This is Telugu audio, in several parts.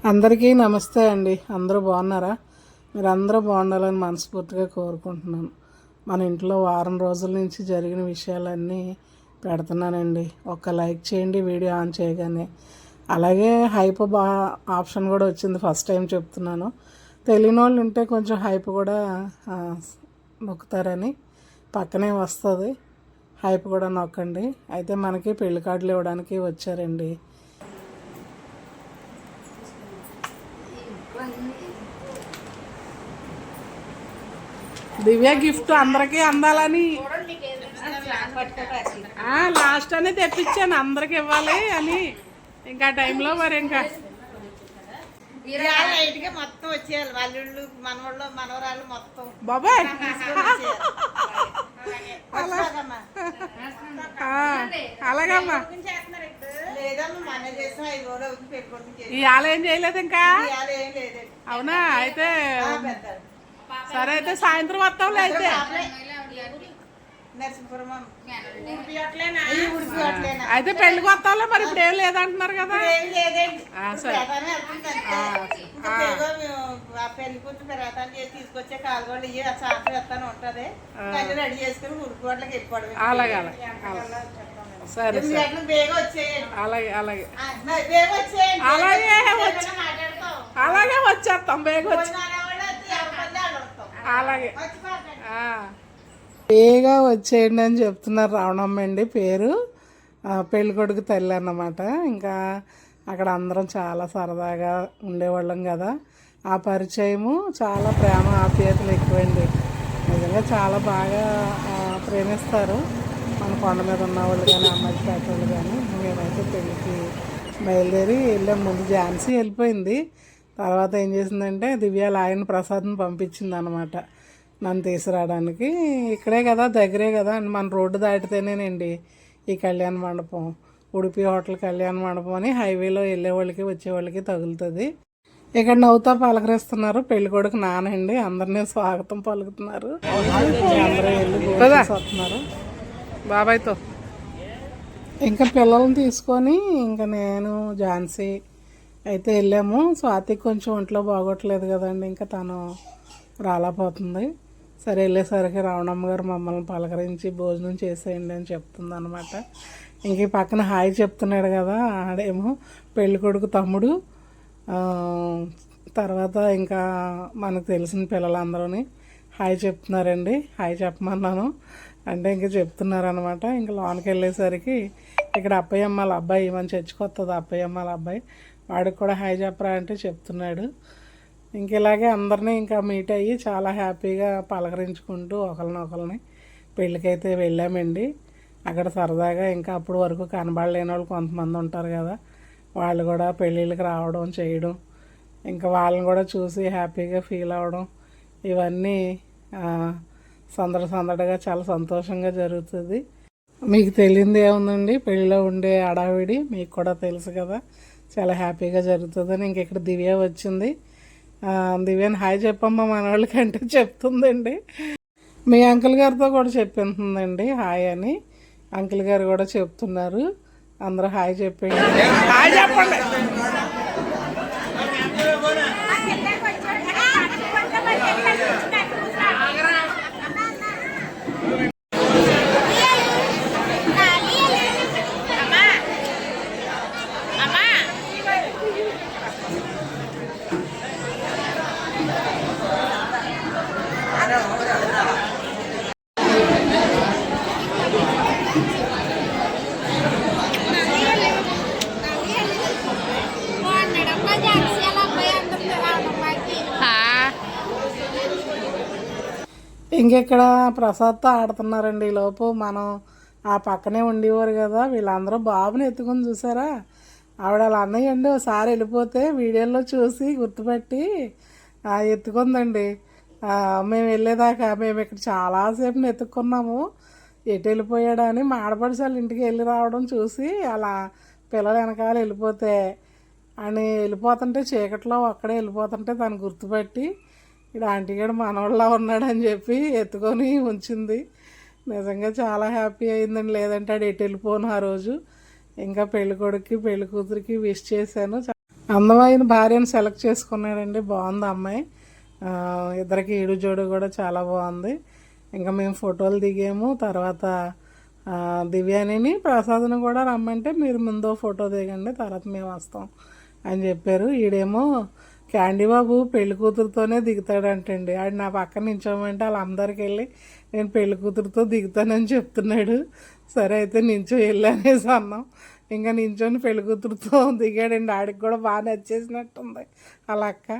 అందరికీ నమస్తే అండి. అందరూ బాగున్నారా? మీరు అందరూ బాగుండాలని మనస్ఫూర్తిగా కోరుకుంటున్నాను. మన ఇంట్లో వారం రోజుల నుంచి జరిగిన విషయాలన్నీ పెడుతున్నానండి. ఒక లైక్ చేయండి వీడియో ఆన్ చేయగానే. అలాగే హైప్ ఆప్షన్ కూడా వచ్చింది, ఫస్ట్ టైం చెప్తున్నాను. తెలియని వాళ్ళు ఉంటే కొంచెం హైప్ కూడా నొక్కుతారని పక్కనే వస్తుంది, హైప్ కూడా నొక్కండి. అయితే మనకి పెళ్లి కార్డులు ఇవ్వడానికి వచ్చారండి. దివ్య గిఫ్ట్ అందరికీ అందాలని లాస్ట్ అని తెప్పించాను, అందరికి ఇవ్వాలి అని. ఇంకా టైంలో మరి ఇంకా మొత్తం వచ్చేయాలి, వాళ్ళు మనవాళ్ళు మనవరాళ్ళు మొత్తం బాబాయ్ అలాగమ్మా. ఇవాళ ఏం చేయలేదు ఇంకా? అవునా? అయితే సరే, అయితే సాయంత్రం వస్తాంలే. అయితే అయితే పెళ్లికి వస్తాంలే. మరి ఇప్పుడు ఏం లేదంటున్నారు కదా? సరే, పెళ్లి కూతురు పెరగతాను చేసి తీసుకొచ్చే కాలుగోళ్ళు ఇవి సాయంత్రం వస్తాను ఉంటది, రెడీ చేసుకుని ఉరికి వాటికి వెళ్ళిపోవడం. అలాగే సరే, బేగా వచ్చేయండి. అలాగే అలాగే అలాగే అలాగే వచ్చేస్తాం, బేగా వచ్చి అలాగే బేగా వచ్చేయండి అని చెప్తున్నారు. రావణమ్మ అండి పేరు, పెళ్ళికొడుకు తల్లి అన్నమాట. ఇంకా అక్కడ అందరం చాలా సరదాగా ఉండేవాళ్ళం కదా. ఆ పరిచయము చాలా ప్రేమ ఆప్యాయతలు ఎక్కువండి. నిజంగా చాలా బాగా ప్రేమిస్తారు మన కొండ మీద ఉన్నవాళ్ళు కానీ, అమ్మాయి పేటోళ్ళు కానీ. మేమైతే పెళ్ళికి బయలుదేరి వెళ్ళాం. ముందు ఝాన్సీ వెళ్ళిపోయింది. తర్వాత ఏం చేసిందంటే దివ్య ఆయన ప్రసాద్ని పంపించింది అనమాట నన్ను తీసుకురావడానికి. ఇక్కడే కదా, దగ్గరే కదా అండి, మన రోడ్డు దాటితేనేనండి ఈ కళ్యాణ మండపం. ఉడిపి హోటల్ కళ్యాణ మండపం అని హైవేలో వెళ్ళేవాళ్ళకి వచ్చేవాళ్ళకి తగులుతుంది. ఇక్కడ నవ్వుతా పలకరిస్తున్నారు పెళ్ళికొడుకు నానండి. అందరినీ స్వాగతం పలుకుతున్నారు. అందరూ వెళ్ళి వస్తున్నారు బాబాయ్తో. ఇంకా పిల్లల్ని తీసుకొని ఇంకా నేను ఝాన్సీ అయితే వెళ్ళాము. స్వాతికి కొంచెం ఒంట్లో బాగోట్లేదు కదండి, ఇంకా తను రాలేకపోతుంది. సరే, వెళ్ళేసరికి రావణమ్మ గారు మమ్మల్ని పలకరించి భోజనం చేసేయండి అని చెప్తుంది అనమాట. ఇంక ఈ పక్కన హాయ్ చెప్తున్నాడు కదా, ఆడేమో పెళ్ళికొడుకు తమ్ముడు. తర్వాత ఇంకా మనకు తెలిసిన పిల్లలందరూని హాయ్ చెప్తున్నారండి. హాయ్ చెప్పమన్నాను అంటే ఇంకా చెప్తున్నారనమాట. ఇంకా లోనికి వెళ్ళేసరికి ఇక్కడ అప్పయ్యమ్మల అబ్బాయి, మన చర్చికొస్తుంది అప్పయ్యమ్మల అబ్బాయి, వాడికి కూడా హాయ్ చెప్పరా అంటే చెప్తున్నాడు. ఇంక ఇలాగే అందరినీ ఇంకా మీట్ అయ్యి చాలా హ్యాపీగా పలకరించుకుంటూ ఒకరినొకరిని పెళ్ళికైతే వెళ్ళామండి. అక్కడ సరదాగా ఇంకా అప్పుడు వరకు కనబడలేని వాళ్ళు కొంతమంది ఉంటారు కదా, వాళ్ళు కూడా పెళ్ళిళ్ళకి రావడం చేయడం, ఇంకా వాళ్ళని కూడా చూసి హ్యాపీగా ఫీల్ అవ్వడం, ఇవన్నీ సందడిగా చాలా సంతోషంగా జరుగుతుంది. మీకు తెలియంది ఏముందండి, పెళ్ళిలో ఉండే హడావిడి మీకు కూడా తెలుసు కదా, చాలా హ్యాపీగా జరుగుతుందని. ఇంక ఇక్కడ దివ్య వచ్చింది. దివ్యని హాయ్ చెప్పమ్మా మన వాళ్ళకంటే చెప్తుందండి. మీ అంకుల్ గారితో కూడా చెప్పిందండి హాయ్ అని. అంకుల్ గారు కూడా చెప్తున్నారు. అందరూ హాయ్ చెప్పండి, హాయ్ చెప్పండి. ఇంకెక్కడ ప్రసాద్తో ఆడుతున్నారండి. ఈలోపు మనం ఆ పక్కనే ఉండేవారు కదా, వీళ్ళందరూ బాబుని ఎత్తుకొని చూసారా. ఆవిడ వాళ్ళ అన్నయ్య అండి ఒకసారి వెళ్ళిపోతే వీడియోలో చూసి గుర్తుపెట్టి ఎత్తుకుందండి. మేము వెళ్ళేదాకా మేము ఇక్కడ చాలాసేపు ఎత్తుక్కున్నాము, ఎటు వెళ్ళిపోయాడని. మా ఆడపడిచి వాళ్ళ ఇంటికి వెళ్ళి రావడం చూసి అలా పిల్లలు వెనకాల వెళ్ళిపోతే అని వెళ్ళిపోతుంటే చీకట్లో ఒక్కడే వెళ్ళిపోతుంటే తను గుర్తుపెట్టి ఇక్కడ ఆంటీగాడు మనవాళ్ళ ఉన్నాడని చెప్పి ఎత్తుకొని ఉంచింది. నిజంగా చాలా హ్యాపీ అయిందండి. లేదంటే ఆడు ఎటు వెళ్ళిపోను ఆ రోజు. ఇంకా పెళ్ళికొడుక్కి పెళ్ళికూతురికి విష్ చేశాను. అందమైన భార్యను సెలెక్ట్ చేసుకున్నాడండి. బాగుంది అమ్మాయి. ఇద్దరికి ఈడు జోడు కూడా చాలా బాగుంది. ఇంకా మేము ఫోటోలు దిగాము. తర్వాత దివ్యానిని ప్రసాద్ని కూడా రమ్మంటే మీరు ముందు ఫోటో దిగండి, తర్వాత మేము వస్తాం అని చెప్పారు. ఈడేమో క్యాండీ బాబు పెళ్లి కూతురుతోనే దిగుతాడంటండి. ఆడు నా పక్కన నించోమంటే వాళ్ళందరికి వెళ్ళి నేను పెళ్లి కూతురుతో దిగుతానని చెప్తున్నాడు. సరే అయితే నించో వెళ్ళనేసి అన్నాం. ఇంకా నించొని పెళ్లి కూతురుతో దిగాడండి. ఆడికి కూడా బాగా నచ్చేసినట్టుంది వాళ్ళ అక్క.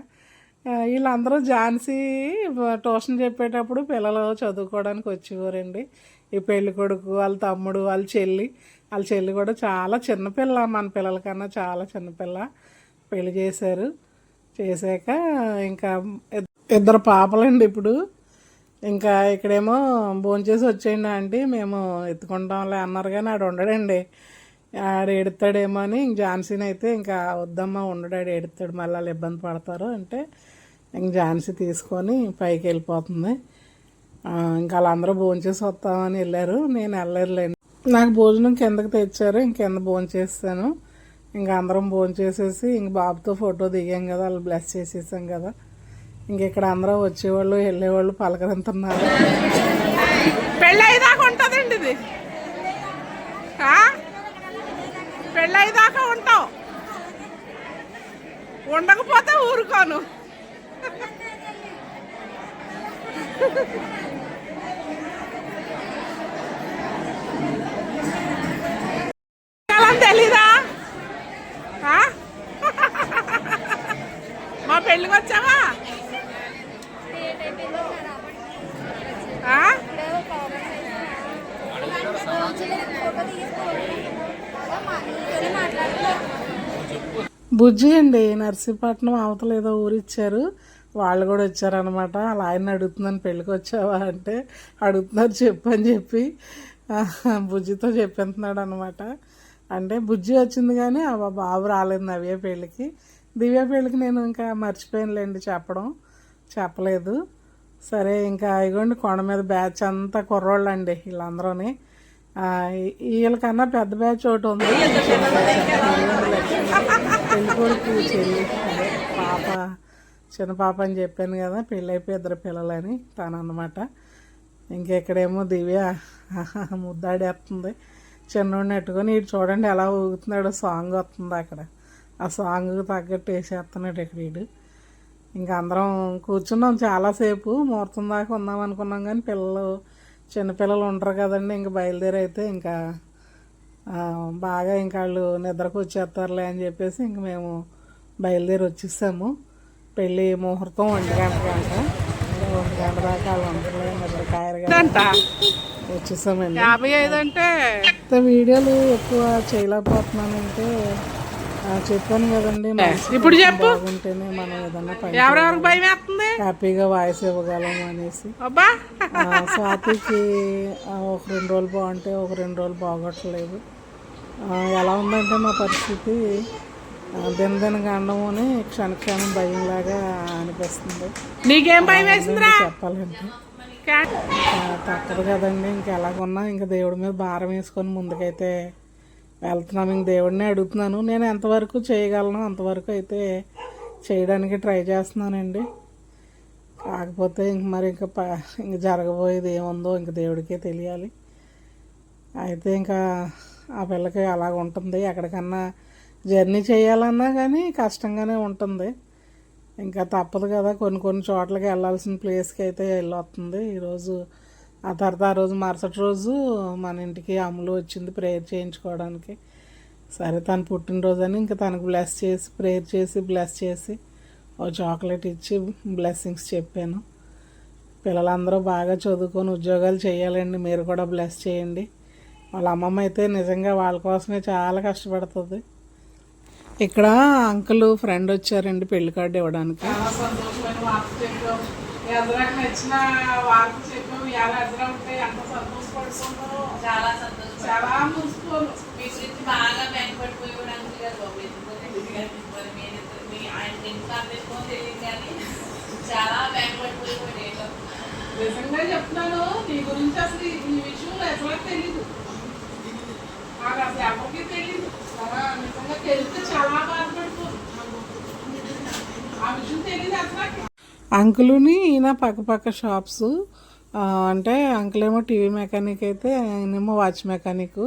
వీళ్ళందరూ ఝాన్సీ ట్యూషన్ చెప్పేటప్పుడు పిల్లలు చదువుకోవడానికి వచ్చేవారండి. ఈ పెళ్లి కొడుకు, వాళ్ళ తమ్ముడు, వాళ్ళ చెల్లి కూడా చాలా చిన్నపిల్ల, మన పిల్లల కన్నా చాలా చిన్నపిల్ల. పెళ్లి చేశాక ఇంకా ఇద్దరు పాపలండి. ఇప్పుడు ఇంకా ఇక్కడేమో భోంచేసి వచ్చేయండి ఆంటీ, మేము ఎత్తుకుంటాంలే అన్నారు. కానీ ఆడు ఉండడండి. ఆడు ఎడతాడేమో అని ఝాన్సీని అయితే ఇంకా వద్దమ్మా ఉండడు, ఆడు ఎడతాడు, మళ్ళీ వాళ్ళు ఇబ్బంది పడతారు అంటే ఇంక ఝాన్సీ తీసుకొని పైకి వెళ్ళిపోతుంది. ఇంకా వాళ్ళందరూ భోంచేసి వస్తామని వెళ్ళారు. నేను వెళ్ళలేండి, నాకు భోజనం కిందకి తెచ్చారు. ఇంకెంద భోంచేస్తాను. ఇంకా అందరం భోంచేసేసి ఇంక బాబుతో ఫోటో దిగాం కదా, వాళ్ళు బ్లెస్ చేసేసాం కదా. ఇంక ఇక్కడ అందరూ వచ్చేవాళ్ళు వెళ్ళేవాళ్ళు పలకరింతున్నారు. పెళ్ళైదాకా ఉంటుందండి ఇది, పెళ్ళైదాకా ఉంటాం, ఉండకపోతే ఊరుకోను. తెలీదా మా పెళ్ళికి వచ్చావా? బుజ్జి అండి, నర్సీపట్నం అవతల ఏదో ఊరు ఇచ్చారు, వాళ్ళు కూడా వచ్చారనమాట. అలా ఆయన అడుగుతున్నాను పెళ్ళికి వచ్చావా అంటే అడుగుతున్నారు చెప్పని చెప్పి బుజ్జితో చెప్పేస్తున్నాడు అనమాట. అంటే బుజ్జి వచ్చింది కానీ ఆ బాబు రాలేదు నవ్య పెళ్ళికి. దివ్య పెళ్ళికి నేను ఇంకా మర్చిపోయానులేండి చెప్పలేదు. సరే ఇంకా ఇగోండి కొండ మీద బ్యాచ్ అంతా కుర్రోళ్ళు అండి వీళ్ళందరూని. వీళ్ళకన్నా పెద్ద బ్యాచ్ ఒకటి ఉంది, పెళ్ళి కొడుకు చెల్లి అదే పాప, చిన్న పాప అని చెప్పాను కదా, పెళ్ళి అయిపోయి ఇద్దరు పిల్లలని తను అన్నమాట. ఇంకెక్కడేమో దివ్య ముద్దాడేస్తుంది చిన్నోడిని నెట్టుకొని. ఇటు చూడండి ఎలా ఊగుతున్నాడు, సాంగ్ వస్తుంది అక్కడ, ఆ సాంగ్కి తగ్గట్టు వేసేస్తున్నాడు ఇక్కడ వీడు. ఇంకా అందరం కూర్చున్నాం చాలాసేపు, ముహూర్తం దాకా ఉందాం అనుకున్నాం కానీ చిన్నపిల్లలు ఉంటారు కదండి. ఇంకా బయలుదేరి అయితే ఇంకా బాగా ఇంకా వాళ్ళు నిద్రకు వచ్చేస్తారులే అని చెప్పేసి ఇంక మేము బయలుదేరి వచ్చేసాము. పెళ్ళి ముహూర్తం 1 గంట 1 గంట దాకా వాళ్ళు ఉంటారులే నిద్రకాయలుగా వచ్చేసామండి. 55 అంటే వీడియోలు ఎక్కువ చేయలేకపోతున్నానంటే చెప్పాను కదండి, ఇప్పుడు బాగుంటేనే మనం ఏదన్నా పని హ్యాపీగా వాయిస్ ఇవ్వగలం అనేసి. స్వాతికి ఒక 2 రోజులు బాగుంటే ఒక 2 రోజులు బాగోట్లేదు. ఎలా ఉందంటే మా పరిస్థితి దినదిన గండముని క్షణక్షణం భయంలాగా అనిపిస్తుంది. నీకేం భయం వేసింది చెప్పాలంటే తప్పదు కదండి. ఇంక ఎలాగున్నా ఇంకా దేవుడి మీద భారం వేసుకొని ముందుకైతే వెళ్తున్నాము. ఇంక దేవుడిని అడుగుతున్నాను, నేను ఎంతవరకు చేయగలను అంతవరకు అయితే చేయడానికి ట్రై చేస్తున్నానండి. కాకపోతే ఇంక మరి ఇంక జరగబోయేది ఏముందో ఇంక దేవుడికే తెలియాలి. అయితే ఇంకా ఆ పిల్లకి అలాగ ఉంటుంది. ఎక్కడికన్నా జర్నీ చేయాలన్నా కానీ కష్టంగానే ఉంటుంది. ఇంకా తప్పదు కదా, కొన్ని చోట్లకి వెళ్ళాల్సిన ప్లేస్కి అయితే వెళ్ళొస్తుంది. ఈరోజు ఆ తర్వాత ఆ రోజు మరుసటి రోజు మన ఇంటికి అమ్ములు వచ్చింది ప్రేయర్ చేయించుకోవడానికి. సరే తను పుట్టినరోజు అని ఇంకా తనకు ప్రేయర్ చేసి బ్లెస్ చేసి ఓ చాక్లెట్ ఇచ్చి బ్లెస్సింగ్స్ చెప్పాను. పిల్లలందరూ బాగా చదువుకొని ఉద్యోగాలు చేయాలండి, మీరు కూడా బ్లెస్ చేయండి. వాళ్ళ అమ్మమ్మ అయితే నిజంగా వాళ్ళ కోసమే చాలా కష్టపడుతుంది. ఇక్కడ అంకుల్ ఫ్రెండ్ వచ్చారండి పెళ్లి కార్డు ఇవ్వడానికి. చాలా సంతోషమైన వార్త చెప్పాం, ఎదురాకి నచ్చిన వార్త చెప్పాం. ఎలా ఎదురా ఉంటే ఎంత సంతోషపడుతుందో, చాలా సంతోషం, చాలా ముసుకోను మీ గురించి బాగా వెంటపడిపోయి కూడా అంకుల్ గారు బాబు ఆయన తెలుసుకొని తెలియదు కానీ చాలా వెంటపడిపోయి. నిజంగా చెప్తున్నాను, నీ గురించి అసలు ఈ విషయంలో ఎసలా తెలీదు, నాకు అసలు ఎవరికి తెలీదు. నిజంగా తెలిస్తే చాలా బాధపడిపోతుంది. అంకులుని ఈయన పక్క షాప్స్. అంటే అంకుల్ ఏమో టీవీ మెకానిక్ అయితే ఆయనేమో వాచ్ మెకానిక్.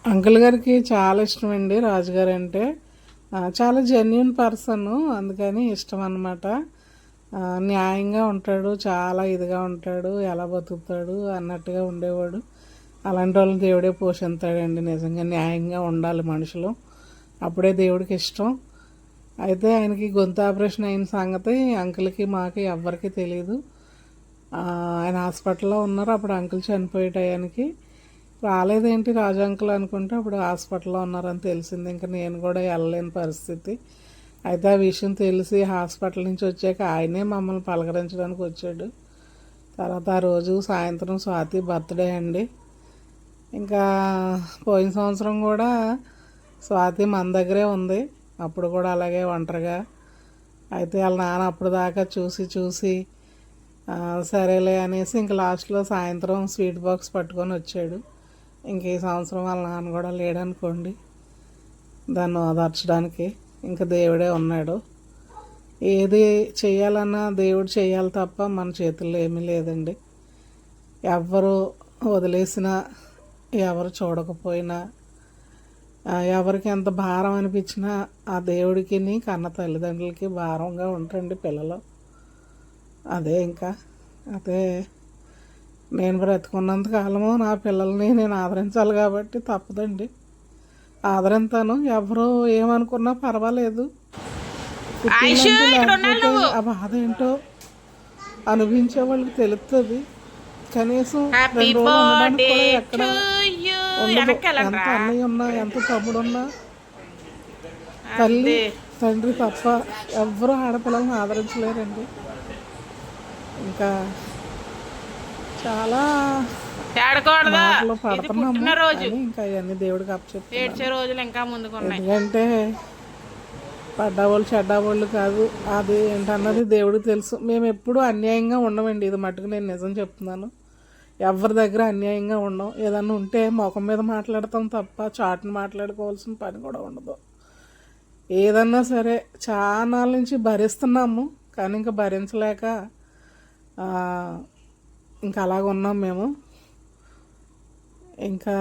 అంకుల్ గారికి చాలా ఇష్టం అండి రాజుగారు అంటే. చాలా జెన్యున్ పర్సన్, అందుకని ఇష్టం అన్నమాట. న్యాయంగా ఉంటాడు, చాలా ఇదిగా ఉంటాడు, ఎలా బతుకుతాడు అన్నట్టుగా ఉండేవాడు. అలాంటి వాళ్ళని దేవుడే పోషిస్తాడండి. నిజంగా న్యాయంగా ఉండాలి మనుషులు, అప్పుడే దేవుడికి ఇష్టం. అయితే ఆయనకి గొంతు ఆపరేషన్ అయిన సంగతి అంకుల్కి మాకు ఎవ్వరికి తెలియదు. ఆయన హాస్పిటల్లో ఉన్నారు. అప్పుడు అంకుల్ చనిపోయే టయానికి రాలేదేంటి రాజు అంకుల్ అనుకుంటే అప్పుడు హాస్పిటల్లో ఉన్నారని తెలిసింది. ఇంకా నేను కూడా వెళ్ళలేని పరిస్థితి. అయితే ఆ విషయం తెలిసి హాస్పిటల్ నుంచి వచ్చాక ఆయనే మమ్మల్ని పలకరించడానికి వచ్చాడు. తర్వాత ఆ రోజు సాయంత్రం స్వాతి బర్త్డే అండి. ఇంకా పోయిన సంవత్సరం కూడా స్వాతి మన దగ్గరే ఉంది. అప్పుడు కూడా అలాగే ఒంటరిగా. అయితే వాళ్ళ నాన్న అప్పుడు దాకా చూసి సరేలే అనేసి ఇంక లాస్ట్లో సాయంత్రం స్వీట్ బాక్స్ పట్టుకొని వచ్చాడు. ఇంక ఈ సంవత్సరం వాళ్ళ నాన్న కూడా లేడనుకోండి దాన్ని ఓదార్చడానికి. ఇంకా దేవుడే ఉన్నాడు. ఏది చేయాలన్నా దేవుడు చేయాలి తప్ప మన చేతుల్లో ఏమీ లేదండి. ఎవరు వదిలేసినా, ఎవరు చూడకపోయినా, ఎవరికి ఎంత భారం అనిపించినా ఆ దేవుడికి కన్న తల్లిదండ్రులకి భారంగా ఉంటారండి పిల్లలు. అదే ఇంకా అదే నేను బ్రతుకున్నంత కాలము నా పిల్లల్ని నేను ఆదరించాలి కాబట్టి తప్పదండి, ఆదరింతాను. ఎవరు ఏమనుకున్నా పర్వాలేదు. లేకపోతే ఆ బాధ ఏంటో అనుభవించే వాళ్ళకి తెలుస్తుంది. కనీసం 2 రోజులు ఉండడానికి కూడా ఎక్కడ ఉండదు. ఎంత అన్నయ్య ఉన్నా, ఎంత తమ్ముడున్నా, తల్లి తండ్రి తప్ప ఎవ్వరూ ఆడపిల్లలను ఆదరించలేరండి. ఇంకా చాలా మాటలు పడుతున్నాము కానీ ఇంకా అవన్నీ దేవుడికి అప్పచెప్తాను. ఎందుకంటే పడ్డవాళ్ళు చెడ్డవాళ్ళు కాదు, అది ఏంటన్నది దేవుడికి తెలుసు. మేము ఎప్పుడూ అన్యాయంగా ఉండమండి, ఇది మటుకు నేను నిజం చెప్తున్నాను. ఎవరి దగ్గర అన్యాయంగా ఉండం. ఏదన్నా ఉంటే ముఖం మీద మాట్లాడతాం తప్ప చాటును మాట్లాడుకోవాల్సిన పని కూడా ఉండదు. ఏదన్నా సరే చాలా నుంచి భరిస్తున్నాము కానీ ఇంకా భరించలేక ఇంకా అలాగ ఉన్నాం మేము. ఇంకా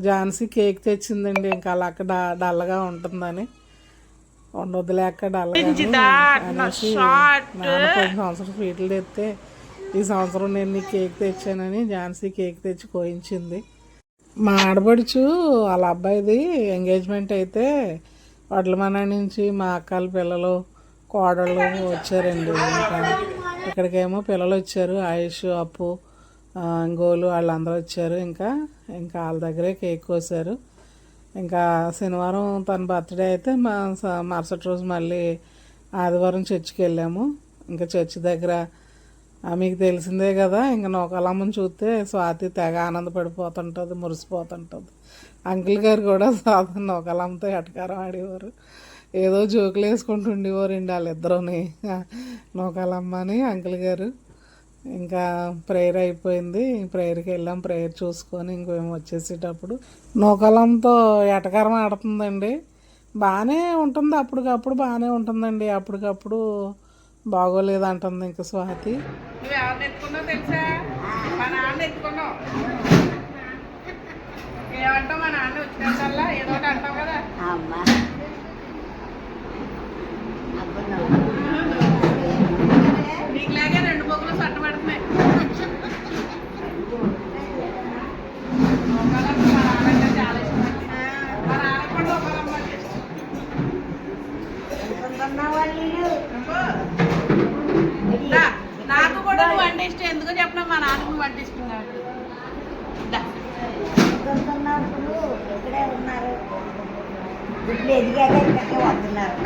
ఝాన్సీ కేక్ తెచ్చిందండి. ఇంకా అలా అక్కడ డల్గా ఉంటుందని ఉండొద్దులేక డల్గా అనేసి నాన్న కొన్ని సంవత్సరం స్వీట్లు తెస్తే ఈ సంవత్సరం నేను నీ కేక్ తెచ్చానని ఝాన్సీ కేక్ తెచ్చి కోయించింది. మా ఆడపడుచు వాళ్ళ అబ్బాయిది ఎంగేజ్మెంట్ అయితే వడ్లమన నుంచి మా అక్కల పిల్లలు కోడళ్ళు వచ్చారండి. ఇంకా ఇక్కడికేమో పిల్లలు వచ్చారు, ఆయుష్, అప్పు, గోలు వాళ్ళందరూ వచ్చారు. ఇంకా వాళ్ళ దగ్గరే కేక్ కోసారు. ఇంకా శనివారం తన బర్త్డే అయితే మరుసటి రోజు మళ్ళీ ఆదివారం చర్చికి వెళ్ళాము. ఇంకా చర్చి దగ్గర మీకు తెలిసిందే కదా, ఇంకా నూకాలమ్మని చూస్తే స్వాతి తెగ ఆనందపడిపోతుంటుంది, మురిసిపోతుంటుంది. అంకుల్ గారు కూడా స్వాతి నూకాలమ్మతో ఎటకారం ఆడేవారు, ఏదో జోకులు వేసుకుంటూ ఉండేవారండి వాళ్ళిద్దరూని, నూకాలమ్మ అని అంకుల్ గారు. ఇంకా ప్రేయర్ అయిపోయింది, ప్రేయర్కి వెళ్ళాం. ప్రేయర్ చూసుకొని ఇంకేమో వచ్చేసేటప్పుడు నూకాలమ్మతో ఎటకారం ఆడుతుందండి. బాగానే ఉంటుంది, అప్పటికప్పుడు బాగానే ఉంటుందండి, అప్పటికప్పుడు బాగోలేదు అంటుంది ఇంకా స్వాతి. నువ్వు ఎవరిని ఎత్తుకున్నావు తెలుసా? మా నాన్న ఎత్తుకున్నావు. ఏమంటావు? మా నాన్న వచ్చినట్టల్లా ఏదో ఒకటి అంటావు కదా. నీకులాగే 2 బొగ్గులు సట్ట పడుతున్నాయి. మా నాన్న అంటే చాలా ఇష్టం. మా నాన్న కూడా ఒకరమ్మ నాకు కూడా నువ్వు అంటే ఇష్టం. ఎందుకో చెప్పినా మా నాన్న నువ్వు అంటే ఇష్టం కాదు. ఇక్కడే ఉన్నారు, గుడ్లు ఎదిగాక ఇక్కడికే వస్తున్నారు.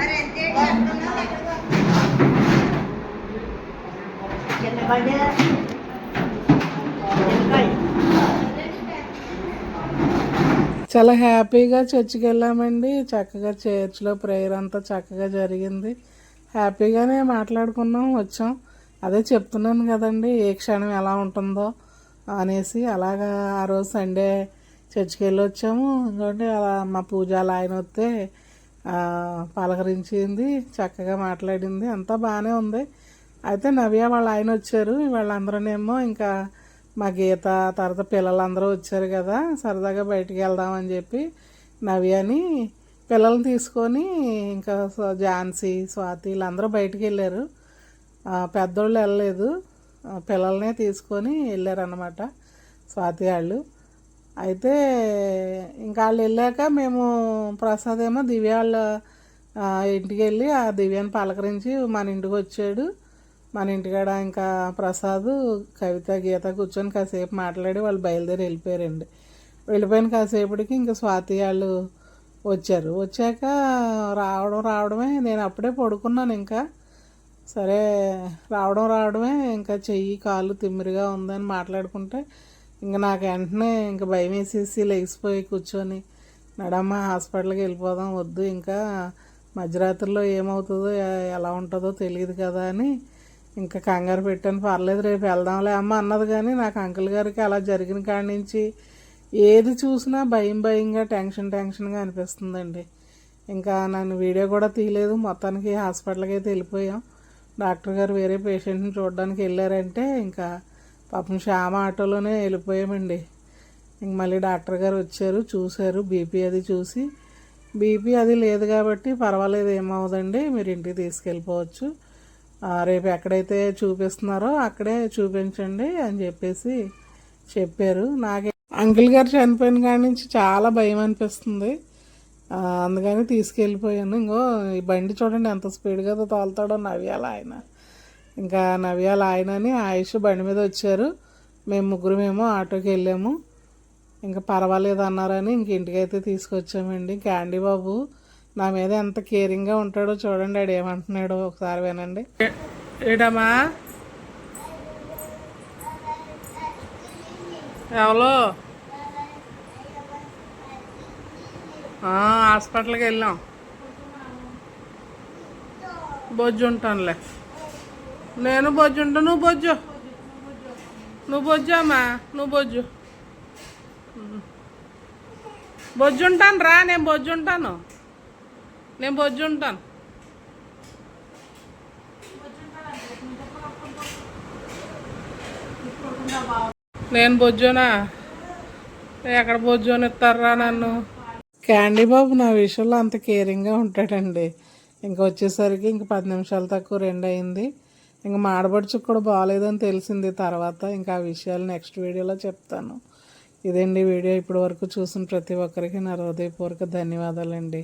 చాలా హ్యాపీగా చర్చికి వెళ్ళామండి. చక్కగా చర్చ్లో ప్రేయర్ అంతా చక్కగా జరిగింది. హ్యాపీగానే మాట్లాడుకున్నాం, వచ్చాం. అదే చెప్తున్నాను కదండి ఏ క్షణం ఎలా ఉంటుందో అనేసి. అలాగా ఆ రోజు సండే చర్చికి వెళ్ళి వచ్చాము. ఇంకోటి అలా మా పూజలు ఆయన వస్తే పలకరించింది, చక్కగా మాట్లాడింది, అంతా బాగానే ఉంది. అయితే నవ్య వాళ్ళ ఆయన వచ్చారు. వాళ్ళందరూనేమో ఇంకా మా గీత తర్వాత పిల్లలందరూ వచ్చారు కదా, సరదాగా బయటికి వెళ్దామని చెప్పి నవ్యని పిల్లల్ని తీసుకొని ఇంకా ఝాన్సీ, స్వాతి వీళ్ళందరూ బయటికి వెళ్ళారు. పెద్దోళ్ళు వెళ్ళలేదు, పిల్లల్నే తీసుకొని వెళ్ళారన్నమాట స్వాతి వాళ్ళు. అయితే ఇంకా వాళ్ళు వెళ్ళాక మేము ప్రసాద్ ఏమో దివ్య వాళ్ళ ఇంటికి వెళ్ళి ఆ దివ్యాన్ని పలకరించి మన ఇంటికి వచ్చాడు. మన ఇంటికాడ ఇంకా ప్రసాద్, కవిత, గీత కూర్చొని కాసేపు మాట్లాడి వాళ్ళు బయలుదేరి వెళ్ళిపోయారండి. వెళ్ళిపోయిన కాసేపటికి ఇంకా స్వాతి వాళ్ళు వచ్చారు. వచ్చాక రావడమే నేను అప్పుడే పడుకున్నాను. ఇంకా సరే రావడమే ఇంకా చెయ్యి కాళ్ళు తిమ్మిరిగా ఉందని మాట్లాడుకుంటే ఇంకా నాకు వెంటనే ఇంకా భయం వేసేసి లెగిసిపోయి కూర్చొని నడమ్మ హాస్పిటల్కి వెళ్ళిపోదాం, వద్దు ఇంకా మధ్యరాత్రిలో ఏమవుతుందో ఎలా ఉంటుందో తెలియదు కదా అని ఇంకా కంగారు పెట్టాను. పర్లేదు రేపు వెళ్దాంలే అమ్మ అన్నది. కానీ నాకు అంకుల్ గారికి అలా జరిగిన కాడి నుంచి ఏది చూసినా భయంగా టెన్షన్గా అనిపిస్తుందండి. ఇంకా నన్ను వీడియో కూడా తీయలేదు. మొత్తానికి హాస్పిటల్కి అయితే వెళ్ళిపోయాం. డాక్టర్ గారు వేరే పేషెంట్ని చూడడానికి వెళ్ళారంటే ఇంకా పాపం శ్యామ ఆటోలోనే వెళ్ళిపోయామండి. ఇంక మళ్ళీ డాక్టర్ గారు వచ్చారు, చూశారు, బీపీ అది చూసి బీపీ అది లేదు కాబట్టి పర్వాలేదు, ఏమవుదండి, మీరు ఇంటికి తీసుకెళ్ళిపోవచ్చు, రేపు ఎక్కడైతే చూపిస్తున్నారో అక్కడే చూపించండి అని చెప్పేసి చెప్పారు. నాకే అంకుల్ గారు చనిపోయిన కాడి నుంచి చాలా భయం అనిపిస్తుంది. అందుకని తీసుకెళ్ళిపోయాను. ఇంకో ఈ బండి చూడండి ఎంత స్పీడ్గా తోలుతాడో నవ్యాల ఆయన. ఇంకా నవ్యాల ఆయనని ఆయుష్ బండి మీద వచ్చారు. మేము ముగ్గురమేమో ఆటోకి వెళ్ళాము. ఇంకా పర్వాలేదు అన్నారని ఇంక ఇంటికైతే తీసుకొచ్చామండి. క్యాండీ బాబు నా మీద ఎంత కేరింగ్గా ఉంటాడో చూడండి. ఆడు ఏమంటున్నాడో ఒకసారి వినండి. ఏడమ్మా ఎవరో హాస్పిటల్కి వెళ్ళాం. బొజ్జు ఉంటానులే, నేను బొజ్జు ఉంటాను, నువ్వు బొజ్జమ్మా, నువ్వు బొజ్జుంటాను రా, నేను బొజ్జుంటాను. నేను బొజ్జోనా? ఎక్కడ బొజ్జోని ఇస్తారా నన్ను? క్యాండీ బాబు నా విషయంలో అంత కేరింగ్గా ఉంటాడండి. ఇంకా వచ్చేసరికి ఇంక 10 నిమిషాలు తక్కువ 2 అయింది. ఇంకా మాడబడుచుకు కూడా బాగాలేదని తెలిసింది తర్వాత. ఇంకా ఆ విషయాలు నెక్స్ట్ వీడియోలో చెప్తాను. ఇదండి వీడియో. ఇప్పటి వరకు చూసిన ప్రతి ఒక్కరికి నా హృదయపూర్వక ధన్యవాదాలండి.